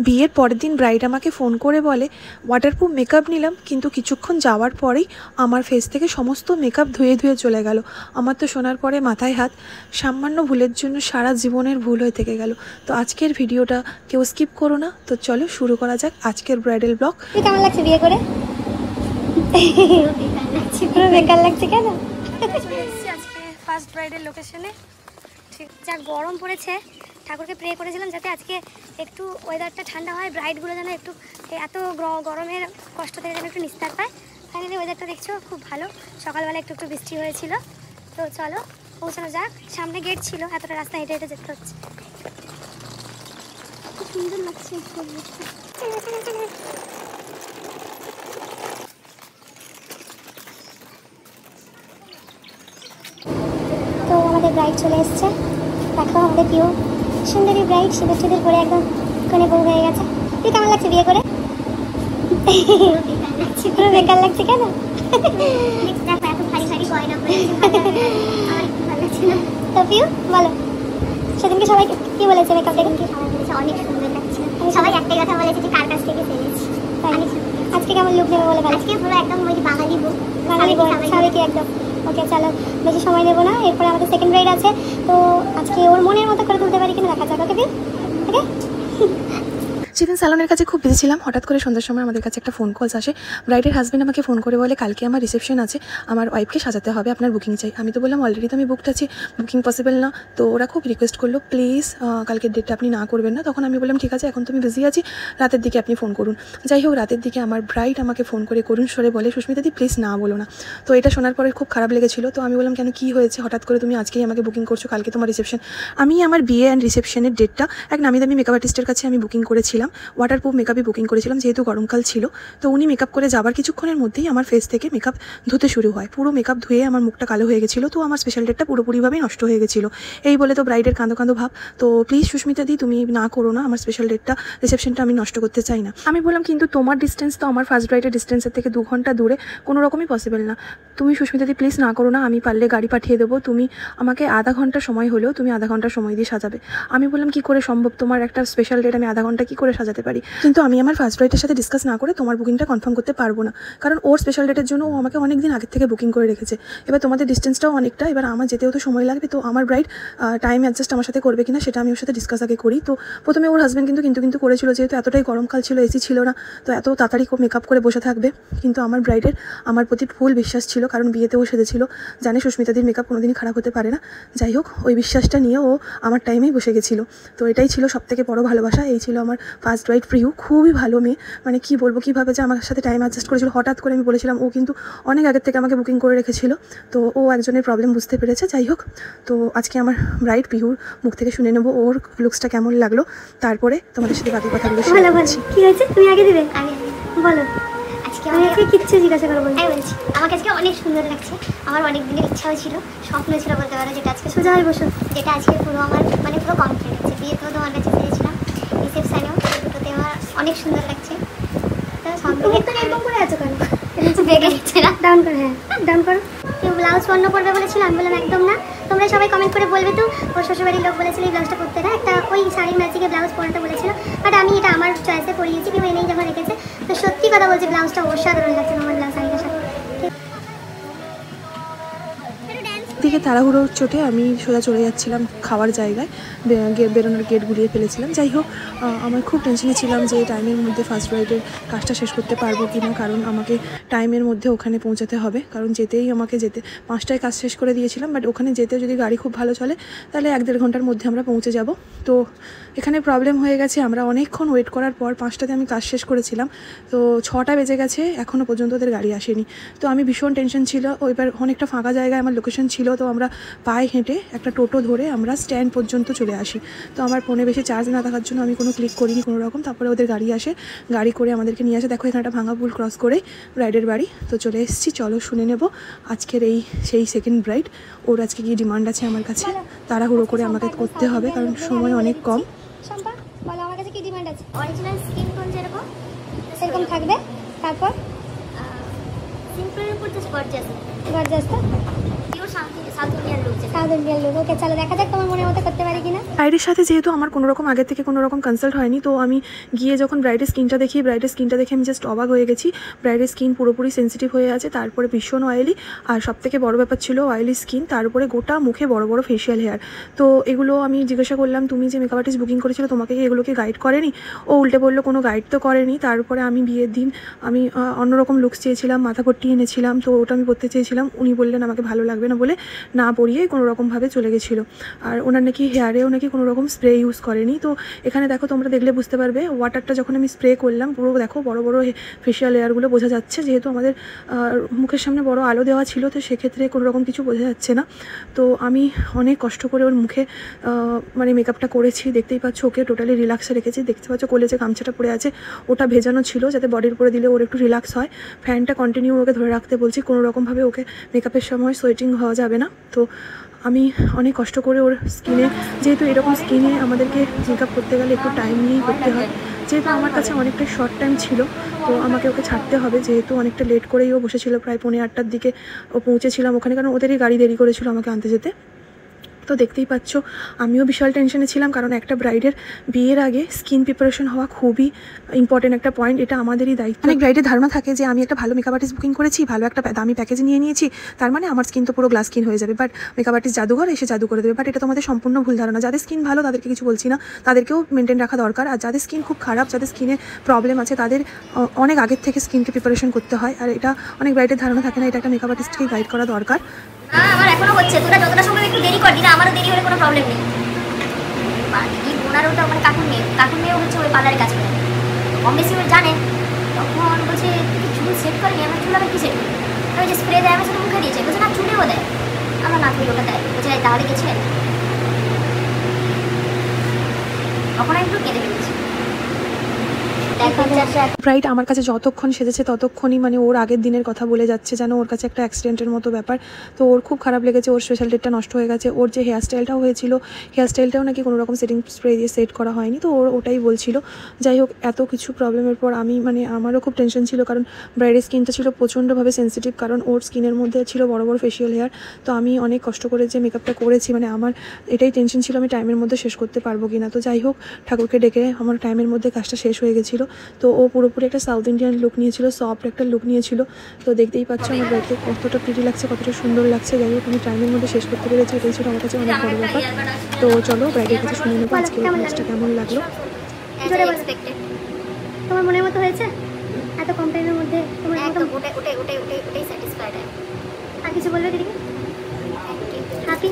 বিয়ের পরের দিন ব্রাইড আমাকে ফোন করে বলে ওয়াটারপ্রুফ মেকআপ নিলাম, কিন্তু কিছুক্ষণ যাওয়ার পরেই আমার ফেস থেকে সমস্ত মেকআপ ধুয়ে ধুয়ে চলে গেল। আমার তো শোনার পরে মাথায় হাত, সামান্য ভুলের জন্য সারা জীবনের ভুল হয়ে থেকে গেল। তো আজকের ভিডিওটা কেউ স্কিপ করো না। তো চলো শুরু করা যাক আজকের ব্রাইডাল ব্লগ। কেমন লাগছে বিয়ে করে? বেকার লাগছে কেন? আজকে ফার্স্ট ব্রাইডাল লোকেশনে। ঠিক যা গরম পড়েছে, ঠাকুরকে প্রে করেছিলাম যাতে আজকে একটু ওয়েদারটা ঠান্ডা হয়, ব্রাইডগুলো যেন একটু এত গরমের কষ্ট থেকে যেন একটু নিস্তার পায়। ফাইনালি ওয়েদারটা দেখছো খুব ভালো। সকালবেলা একটু একটু বৃষ্টি হয়েছিল। তো চলো পৌঁছানো যাক। সামনে গেট ছিল, এতটা রাস্তা হেঁটে হেঁটে যেতে হচ্ছে। খুব সুন্দর লাগছে। তো আমাদের ব্রাইড চলে এসছে। দেখো আমাদের প্রিয় সুন্দরী ব্রাইড সিঁদুর টিঁদুর পরে একদম কোণে বউ হয়ে গেছে। তুই কেমন লাগছে বিয়ে করে? পুরো বেকার লাগছে কেন? তো পিউ বলো, সেদিনকে সবাই কি বলেছে মেকআপ দেখে? অনেক সুন্দর লাগছে। সবাই একটাই কথা বলেছে যে কার কাছ থেকে পেয়েছি। আজকে কেমন লুক নেবে বলে? আজকে পুরো একদম ওই বাঙালি বউ, স্বাভাবিক একদম। ওকে চলো, বেশি সময় নেবো না। এরপরে আমাদের সেকেন্ড ব্রাইড আছে, তো আজকে ওর মনের মতো করে তুলতে পারি কিনা দেখা যাক। ওকে ওকে। সেদিন স্যালনের কাছে খুব বিজি ছিলাম। হঠাৎ করে সন্ধ্যার সময় আমাদের কাছে একটা ফোন কলস আসে। ব্রাইডের হাজব্যান্ড আমাকে ফোন করে বলে কালকে আমার রিসেপশন আছে, আমার ওয়াইফকে সাজাতে হবে, আপনার বুকিং চাই। আমি তো বললাম অলরেডি তো আমি বুকড আছি, বুকিং পসিবল না। তো ওরা খুব রিকোয়েস্ট করলো প্লিজ কালকের ডেটটা আপনি না করবেন না। তখন আমি বললাম ঠিক আছে, এখন তো আমি বিজি আছি, রাতের দিকে আপনি ফোন করুন। যাই হোক, রাতের দিকে আমার ব্রাইড আমাকে ফোন করে করুন সরে বলে সুস্মিতাদি প্লিজ না বলো না। তো এটা শোনার পরে খুব খারাপ লেগেছিলো। তো আমি বললাম কেন, কী হয়েছে হঠাৎ করে তুমি আজকেই আমাকে বুকিং করছো, কালকে তোমার রিসেপশন। আমি আমার বিয়ে অ্যান্ড রিসেপশনের ডেটটা এক নামি দামি মেকআপ আর্টিস্টের কাছে আমি বুকিং করেছিলাম, ওয়াটারপ্রুফ মেকআপই বুকিং করেছিলাম, যেহেতু গরমকাল ছিল। তো উনি মেকআপ করে যাবার কিছুক্ষণের মধ্যেই আমার ফেস থেকে মেকআপ ধুতে শুরু হয়। পুরো মেকআপ ধুয়ে আমার মুখটা কালো হয়ে গেছিলো। তো আমার স্পেশাল ডেটটা পুরোপুরিভাবেই নষ্ট হয়ে গেছিলো। এই বলে তো ব্রাইডের কাঁদো কাঁদো ভাব। তো প্লিজ সুস্মিতা দি তুমি না করো না, আমার স্পেশাল ডেটটা রিসেপশনটা আমি নষ্ট করতে চাই না। আমি বললাম কিন্তু তোমার ডিস্টেন্স তো আমার ফার্স্ট ব্রাইডের ডিস্টেন্সের থেকে 2 ঘন্টা দূরে, কোনো রকমই পসিবল না। তুমি সুস্মিতা দি প্লিজ না করো না, আমি পারলে গাড়ি পাঠিয়ে দেবো, তুমি আমাকে আধা ঘন্টা সময় হলেও তুমি আধা ঘন্টা সময় দিয়ে সাজাবে। আমি বললাম কি করে সম্ভব, তোমার একটা স্পেশাল ডেট আমি আধা ঘন্টা কী করে সাজাতে পারি? কিন্তু আমি আমার ফার্স্ট ব্রাইডের সাথে ডিসকাস না করে তোমার বুকিংটা কনফার্ম করতে পারবো না, কারণ ওর স্পেশাল ডেটের জন্য ও আমাকে অনেক দিন আগের থেকে বুকিং করে রেখেছে। এবার তোমাদের ডিস্টেন্সটাও অনেকটা, এবার আমার যেতেও তো সময় লাগবে। তো আমার ব্রাইড টাইম অ্যাডজাস্ট আমার সাথে করবে কিনা সেটা আমি ওর সাথে ডিসকাস আগে করি। তো প্রথমে ওর হাজব্যান্ড কিন্তু করেছিল, যেহেতু এতটাই গরমকাল ছিল, এসি ছিল না, তো এত তাড়াতাড়ি মেকআপ করে বসে থাকবে। কিন্তু আমার ব্রাইডের আমার প্রতি ফুল বিশ্বাস ছিল, কারণ বিয়েতেও সেজেছিল, জানে সুস্মিতাদির মেকআপ কোনোদিনই খারাপ হতে পারে না। যাই হোক, ওই বিশ্বাসটা নিয়ে ও আমার টাইমেই বসে গেছিলো। তো এটাই ছিল সবথেকে বড় ভালোবাসা। এই ছিল আমার ফার্স্ট ব্রাইড প্রিয়, খুবই ভালো মেয়ে। মানে কি বলবো, কীভাবে যে আমার সাথে টাইম অ্যাডজাস্ট করেছিল হঠাৎ করে। আমি বলেছিলাম, ও কিন্তু অনেক আগের থেকে আমাকে বুকিং করে রেখেছিল। তো ও একজনের প্রবলেম বুঝতে পেরেছে। যাই হোক, তো আজকে আমার ব্রাইড পিহুর মুখ থেকে শুনে নেবো ওর লুকসটা কেমন লাগলো, তারপরে তোমাদের সাথে বাকি কথাগুলো শেয়ার করছি। কি হয়েছে তুমি আগে দিবে? আগে বলো। আমি আজকে কিচ্ছু জিজ্ঞাসা করবো না, বলছি আমাকে আজকে অনেক সুন্দর লাগছে। আমার অনেক দিনের ইচ্ছাও ছিল, স্বপ্ন ছিল বলতে পারো, যেটা আজকে সোজা হয়ে বসো, যেটা আজকে পুরো আমার মানে পুরো কমপ্লিট হচ্ছে। বিয়েতেও তোমার কাছে চেয়েছিলাম, রিসেপশনেও, দুটোতে আমার অনেক সুন্দর লাগছে। তো সব এরকম করে আছো কেন? বেগে যাচ্ছে না, ডাউন করো। হ্যাঁ ডাউন করো। কেউ ব্লাউজ পণ্য করবে বলেছিল, আমি বললাম একদম না। তোমরা সবাই কমেন্ট করে বলবে তো ওর শ্বশুরবাড়ির লোক বলেছিল এই ব্লাউজটা করতে না, একটা ওই শাড়ির ম্যাচিংয়ে ব্লাউজ পরাতে বলেছিল, বাট আমি এটা আমার চয়েসে পরিয়েছি, কেউ এনেই যখন রেখেছে। তো সত্যি কথা বলছি, ব্লাউজটা অসাধারণ লাগছে আমার ব্লাউজ শাড়িটার সাথে। দিকে তাড়াহুড়োর চোটে আমি সোজা চলে যাচ্ছিলাম খাওয়ার জায়গায়, বেরোনোর গেট গুলিয়ে ফেলেছিলাম। যাই হোক, আমার খুব টেনশনে ছিলাম যে টাইমের মধ্যে ফার্স্ট ব্রাইডের কাজটা শেষ করতে পারবো কি না, কারণ আমাকে টাইমের মধ্যে ওখানে পৌঁছাতে হবে। কারণ যেতেই আমাকে 5টায় কাজ শেষ করে দিয়েছিলাম, বাট ওখানে যেতে যদি গাড়ি খুব ভালো চলে তাহলে 1-1.5 ঘন্টার মধ্যে আমরা পৌঁছে যাব। তো এখানে প্রবলেম হয়ে গেছে, আমরা অনেকক্ষণ ওয়েট করার পর 5টাতে আমি কাজ শেষ করেছিলাম, তো 6টা বেজে গেছে, এখনও পর্যন্ত ওদের গাড়ি আসেনি। তো আমি ভীষণ টেনশন ছিল। এবার অনেকটা ফাঁকা জায়গায় আমার লোকেশন ছিল, তো আমরা পায়ে হেঁটে একটা টোটো ধরে আমরা স্ট্যান্ড পর্যন্ত চলে আসি। তো আমার ফোনে বেশি চার্জ না থাকার জন্য আমি কোনো ক্লিক করিনি কোনো রকম। তারপরে ওদের গাড়ি আসে, গাড়ি করে আমাদেরকে নিয়ে আসে। দেখো এখানে একটা ভাঙা পুল ক্রস করে ব্রাইডের বাড়ি। তো চলে এসেছি, চলো শুনে নেব আজকের সেই সেকেন্ড ব্রাইড, ওর আজকে কি ডিমান্ড আছে আমার কাছে। তাড়াহুড়ো করে আমাকে করতে হবে, কারণ সময় অনেক কম। শম্পা বলো আমার কাছে কি ডিমান্ড আছে? অরিজিনাল স্কিন টোন যেরকম সেরকম থাকবে, তারপর সিম্পলের উপর জাস্ট গর্জিয়াস। গর্জিয়াস তো পিওর সাউথ ইন্ডিয়ান লুক। ওকে চলো দেখা যাক তোমার মনের মতো করতে পারি কিনা। ব্রাইডের সাথে যেহেতু আমার কোনো রকম আগের থেকে কোনো রকম কনসাল্ট হয়নি, তো আমি গিয়ে যখন ব্রাইডের স্কিনটা দেখি আমি জাস্ট অবাক হয়ে গেছি। ব্রাইডের স্কিন পুরোপুরি সেন্সিটিভ হয়ে আছে, তারপরে ভীষণ অয়েলি, আর সবথেকে বড় ব্যাপার ছিল অয়েলি স্কিন, তার উপরে গোটা মুখে বড় বড় ফেশিয়াল হেয়ার। তো এগুলো আমি জিজ্ঞাসা করলাম, তুমি যে মেকআপ আর্টিস্ট বুকিং করেছিল তোমাকে কি এগুলোকে গাইড করেনি? ও উল্টে বললো কোনো গাইড তো করেনি। তারপরে আমি বিয়ের দিন আমি অন্যরকম লুকস চেয়েছিলাম, মাথা পট্টি এনেছিলাম, তো ওটা আমি পরতে চেয়েছিলাম। উনি বললেন আমাকে ভালো লাগবে না বলে না পরিয়েই কোনো রকমভাবে চলে গেছিলো। আর ওনার নাকি হেয়ারেও নাকি কোনো রকম স্প্রে ইউজ করেনি। তো এখানে দেখো, তোমরা দেখলে বুঝতে পারবে, ওয়াটারটা যখন আমি স্প্রে করলাম পুরো দেখো বড় বড় ফেশিয়াল লেয়ারগুলো বোঝা যাচ্ছে। যেহেতু আমাদের মুখের সামনে বড় আলো দেওয়া ছিল, তো সেক্ষেত্রে কোনো রকম কিছু বোঝা যাচ্ছে না। তো আমি অনেক কষ্ট করে ওর মুখে মানে মেকআপটা করেছি। দেখতেই পাচ্ছ ওকে টোটালি রিল্যাক্সে রেখেছি। দেখতে পাচ্ছ কোলে যে গামছাটা পরে আছে ওটা ভেজানো ছিল, যাতে বডির উপরে দিলে ওর একটু রিল্যাক্স হয়। ফ্যানটা কন্টিনিউ ওকে ধরে রাখতে বলছি, কোনো রকমভাবে ওকে মেকআপের সময় সোয়েটিং হওয়া যাবে না। তো আমি অনেক কষ্ট করে ওর স্কিনে, যেহেতু এরকম স্কিনে আমাদেরকে মেকআপ করতে গেলে একটু টাইম নিয়েই করতে হয়, যেহেতু আমার কাছে অনেকটা শর্ট টাইম ছিল, তো আমাকে ওকে ছাড়তে হবে। যেহেতু অনেকটা লেট করেই ও বসেছিল, প্রায় 8:45টার দিকে ও পৌঁছেছিলাম ওখানে, কারণ ওদেরই গাড়ি দেরি করেছিল আমাকে আনতে যেতে। তো দেখতেই পাচ্ছ আমিও বিশাল টেনশনে ছিলাম, কারণ একটা ব্রাইডের বিয়ের আগে স্কিন প্রিপারেশন হওয়া খুবই ইম্পর্টেন্ট একটা পয়েন্ট। এটা আমাদেরই দায়িত্ব। অনেক ব্রাইডের ধারণা থাকে যে আমি একটা ভালো মেকআপ আর্টিস্ট বুকিং করেছি, ভালো একটা দামি প্যাকেজ নিয়ে নিয়েছি, তার মানে আমার স্কিন তো পুরো গ্লাস স্কিন হয়ে যাবে, বাট মেকআপ আর্টিস্ট জাদুঘর এসে জাদু করে দেবে। বাট এটা তোমাদের সম্পূর্ণ ভুল ধারণা। যাদের স্কিন ভালো তাদেরকে কিছু বলছি না, তাদেরকেও মেনটেন রাখা দরকার। আর যাদের স্কিন খুব খারাপ, যাদের স্কিনে প্রবলেম আছে, তাদের অনেক আগের থেকে স্কিনকে প্রিপারেশন করতে হয়। আর এটা অনেক ব্রাইডের ধারণা থাকে না, এটা একটা মেকআপ আর্টিস্টকে গাইড করা দরকার। আমার এখনো হচ্ছে, তোরা যতটা সম্ভব একটু দেরি কর, দিদা আমারও দেরি হলে কোনো প্রবলেম নেই। বাকি ওনারও তো মানে কাকুর মেয়েও হচ্ছে ওই পার্লারে কাজ করে, কম বেশি ওই জানে। তখন বলছে তুই চুল সেট করেনি, আমার চুল আবার কি সেট করি? ওই যে স্প্রে দেয় আমার সাথে মুখে দিয়েছে, বলছে না চুলেও দেয়। আমার না তুই ওটা দেয়, বলছে তাহলে গেছে। তখন আমি একটু কেঁদে ফেলেছি। ব্রাইড আমার কাছে যতক্ষণ সেজেছে ততক্ষণই মানে ওর আগের দিনের কথা বলে যাচ্ছে, যেন ওর কাছে একটা অ্যাক্সিডেন্টের মতো ব্যাপার। তো ওর খুব খারাপ লেগেছে, ওর স্পেশাল ডেটটা নষ্ট হয়ে গেছে। ওর যে হেয়ারস্টাইলটাও হয়েছিল, হেয়ারস্টাইলটাও নাকি কোনো রকম সেটিং স্প্রে দিয়ে সেট করা হয়নি, তো ওর ওটাই বলছিল। যাই হোক, এত কিছু প্রবলেমের পর আমি মানে আমারও খুব টেনশন ছিল, কারণ ব্রাইডের স্কিনটা ছিল প্রচণ্ডভাবে সেন্সিটিভ, কারণ ওর স্কিনের মধ্যে ছিল বড় বড় ফেশিয়াল হেয়ার। তো আমি অনেক কষ্ট করে যে মেকআপটা করেছি, মানে আমার এটাই টেনশন ছিল আমি টাইমের মধ্যে শেষ করতে পারবো কি না। তো যাই হোক, ঠাকুরকে ডেকে আমার টাইমের মধ্যে কাজটা শেষ হয়ে গেছিলো। তো ও পুরোপুরি একটা সাউথ ইন্ডিয়ান লুক নিয়েছিল, সফট একটা লুক নিয়েছিল। তো দেখতেই পাচ্ছ আমার ব্রাইডকে কতটা প্রিটি লাগছে, কতটা সুন্দর লাগছে। যাই হোক, আমি টাইমের মধ্যে শেষ করতে পেরেছি, এটাই ছিল আমার কাছে অনেক বড় ব্যাপার। তো চলো ব্রাইডের কাছে শুনে নেবো আজকে কাজটা কেমন লাগলো। তোমার মনের মতো হয়েছে? এত কম টাইমের মধ্যে তোমার একদম ওটাই স্যাটিসফাইড। আর কিছু বলবে দিদি? হ্যাপি?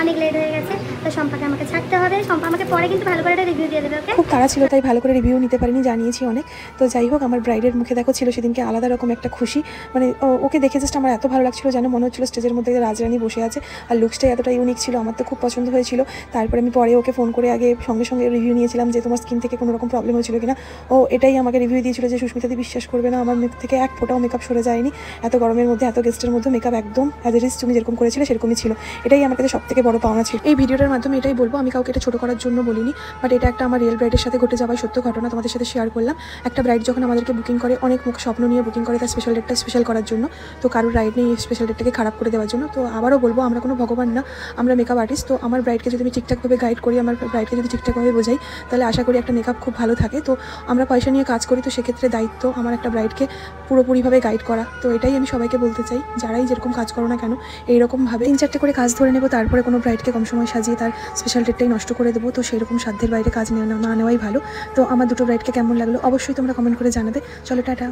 অনেক লেট হয়ে গেছে, তো সম্পাকে আমাকে ছাড়তে হবে। সম্পা আমাকে পরে কিন্তু ভালো করে একটা রিভিউ দিয়ে দেবে। ওকে, খুব তাড়া ছিল তাই ভালো করে রিভিউ নিতে পারিনি, জানিয়েছি অনেক। তো যাই হোক, আমার ব্রাইডের মুখে দেখো ছিল সেদিনকে আলাদা রকম একটা খুশি, মানে ওকে দেখে জাস্ট আমার এত ভালো লাগছিল, যেন মনে হচ্ছিল স্টেজের মধ্যে রাজরানী বসে আছে। আর লুকসটাই এতটা ইউনিক ছিল, আমার তো খুব পছন্দ হয়েছিল। তারপরে আমি পরে ওকে ফোন করে আগে সঙ্গে সঙ্গে রিভিউ নিয়েছিলাম যে তোমার স্কিন থেকে কোনো রকম প্রবলেম হয়েছিল কিনা। ও এটাই আমাকে রিভিউ দিয়েছিল যে সুস্মিতাদি বিশ্বাস করবে না, আমার মুখ থেকে এক ফোঁটাও মেকআপ সরে যায়নি। এত গরমের মধ্যে এত গেস্টের মধ্যে মেকআপ একদম অ্যাজ ইট ইজ তুমি যেরকম করেছিলে সেরকমই ছিল। এটাই আমার কাছে সবথেকে বড় পাওনা ছিল। এই ভিডিওটার মাধ্যমে এটাই বলবো, আমি কাউকে এটা ছোটো করার জন্য বলিনি, বাট এটা একটা আমার রিয়েল ব্রাইডের সাথে ঘটে যাওয়া সত্য ঘটনা তোমাদের সাথে শেয়ার করলাম। একটা ব্রাইড যখন আমাদেরকে বুকিং করে, অনেক মুখ স্বপ্ন নিয়ে বুকিং করে তার স্পেশাল ডেটটা স্পেশাল করার জন্য, তো কারোর রাইড নেই এই স্পেশাল ডেটটাকে খারাপ করে দেওয়ার জন্য। তো আবারও বলবো, আমরা কোনো ভগবান না, আমরা মেকআপ আর্টিস্ট। তো আমার ব্রাইডকে যদি আমি ঠিকঠাকভাবে গাইড করি, আমার ব্রাইডকে যদি ঠিকঠাকভাবে বোঝাই, তাহলে আশা করি একটা মেকআপ খুব ভালো থাকে। তো আমরা পয়সা নিয়ে কাজ করি, তো সেক্ষেত্রে দায়িত্ব আমার একটা ব্রাইডকে পুরোপুরিভাবে গাইড করা। তো এটাই আমি সবাইকে বলতে চাই, যারাই যেরকম কাজ করো না কেন, এইরকমভাবে 3-4টে করে কাজ ধরে নেবো, তারপরে কোনো ব্রাইডকে কম সময় সাজিয়ে তার স্পেশাল ডেটটাই নষ্ট করে দেবো। তো সেরকম সাধ্যের বাইরে কাজ না নেওয়াই ভালো। তো আমার দুটো ব্রাইডকে কেমন লাগলো অবশ্যই তোমরা কমেন্ট করে জানাবে। চলো টাটা।